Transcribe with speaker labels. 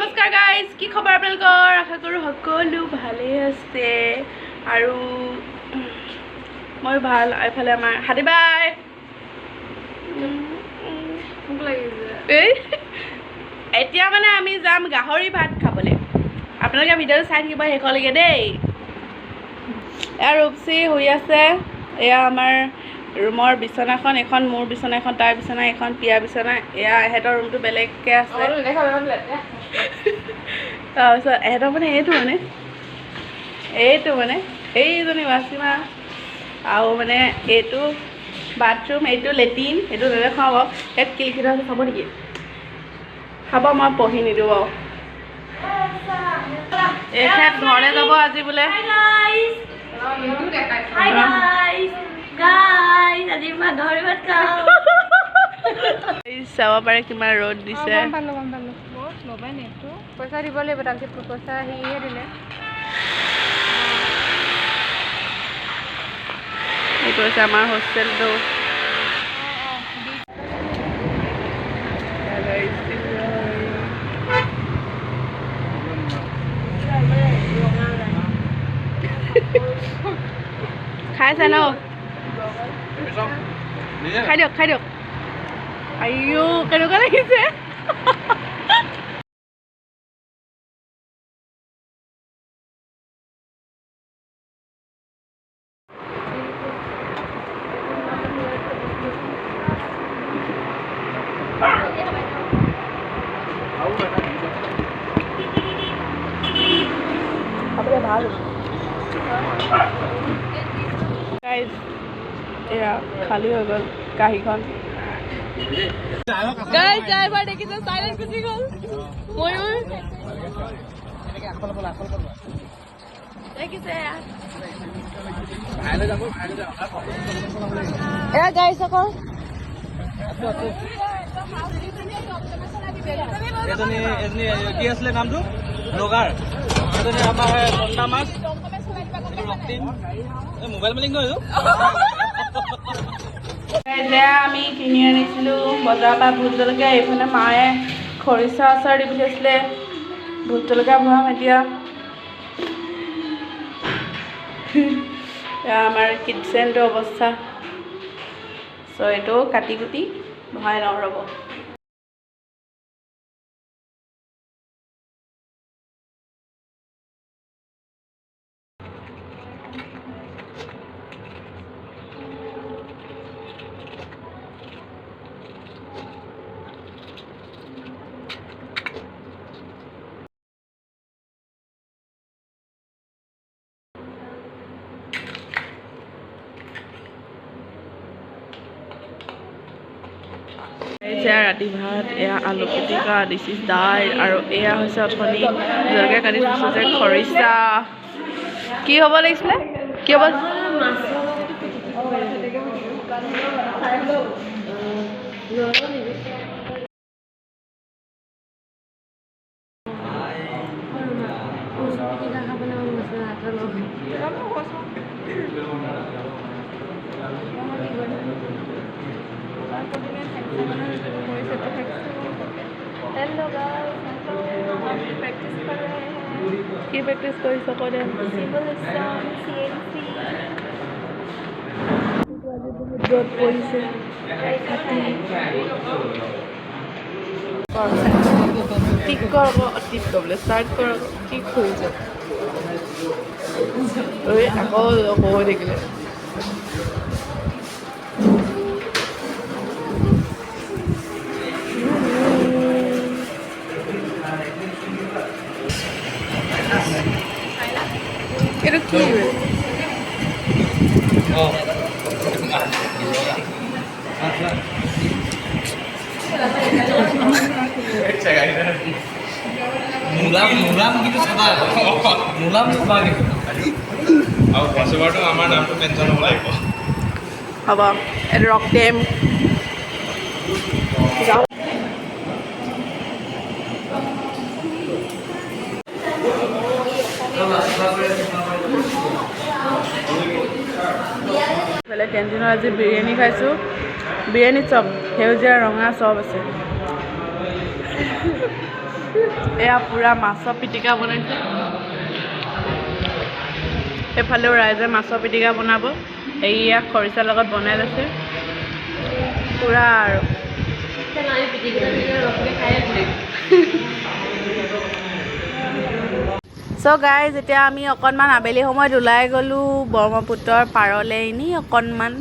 Speaker 1: নমস্কাৰ গাইজ, কি খবৰ আপোনালোকৰ? আশা কৰোঁ সকলো ভালে আছে আৰু মই ভাল। এইফালে আমাৰ হাতী বাই ভোক লাগিছে। এতিয়া মানে আমি যাম গাহৰি ভাত খাবলৈ। আপোনালোকে ভিডিঅ'টো চাই থাকিব শেষলৈকে দেই। এয়া ৰূপচী শুই আছে। এয়া আমাৰ ৰুমৰ বিচনাখন, এখন মোৰ বিচনা, এখন তাৰ বিচনা, এখন পিয়া বিচনা। এয়া এহেঁতৰ ৰুমটো বেলেগকৈ আছে। তাৰপিছত এহেঁতৰ মানে এইটো মানে এইজনী ৱাচিমা আৰু মানে এইটো বাথৰুম, এইটো লেট্ৰিন। এইটো নেদেখাওঁ বাৰু, ইয়াত কিলকিটা আছে খাব নেকি? খাব, মই পঢ়ি নিদিওঁ বাৰু। এখেত ঘৰলৈ যাব আজি বোলে। চাব পাৰে কিমান ৰ'দ দিছে।
Speaker 2: পইচা দিব লাগিব, তাৰপিছত পইচা সিহে দিলে।
Speaker 1: এইটো হৈছে আমাৰ হোষ্টেলটো। খাইছে ন? খাই দিয়ক, খাই দিয়ক। আইও কেনেকুৱা লাগিছে। ভাল এয়া খালী হৈ গ'ল কাঁহীখন। ড্ৰাইভাৰ দেখিছে, চাইলেণ্ট গুচি গ'ল। ময়ূৰ দেখিছে এয়া গাইছ আকৌ।
Speaker 3: কি আছিলে নামটো? ব্লগাৰ এজনী আমাৰ চন্দা মাছ মোবাইল মেলিং নহয়।
Speaker 1: আমি কিনি আনিছিলোঁ বজাৰৰ পৰা ভোট জলকীয়া। এইফালে মায়ে খৰিচা আচাৰ দি পঠিয়াইছিলে। ভোট জলকীয়া ভৰাম এতিয়া। আমাৰ কিটচেনটো অৱস্থা। চ' এইটো কাটি কুটি ভৰাই লওঁ ৰ'ব। এয়া ৰাতি ভাত, এয়া আলু পিটিকা, দিছ ইজ দাইল, আৰু এয়া হৈছে অথনি জলকীয়া কাটি থৈছোঁ যে খৰিচা। কি হ'ব লাগিছিলে? কি হ'ব?
Speaker 2: हेलो गाइस, प्रैक्टिस कर रहे हैं।
Speaker 1: কি প্ৰেক্টিচ কৰিছ কৈ দে।
Speaker 2: सिविल एग्जाम सीएनसी
Speaker 1: বহুত ৰ'দ পৰিছে। টিক কৰ আকৌ, টিপ কৰিবলৈ ষ্টাৰ্ট কৰ আকৌ। কি কৰিছ? আকৌ হৈ থাকিলে। এইটো কি?
Speaker 3: আমাৰ নামটো মেনশ্যন হ'ব লাগিব।
Speaker 1: হ'ব, এইটো ৰক টেম। কেণ্টিনত আজি বিৰিয়ানী খাইছোঁ। বিৰিয়ানী চব সেউজীয়া ৰঙা চব আছে। এয়া পুৰা মাছৰ পিটিকা বনাইছে। এইফালেও ৰাইজে মাছৰ পিটিকা বনাব। এইয়া খৰিচাৰ লগত বনাই লৈছে পুৰা আৰু। চ' গাইজ এতিয়া আমি অকণমান আবেলি সময়ত ওলাই গ'লোঁ ব্ৰহ্মপুত্ৰৰ পাৰলৈ, এনেই অকণমান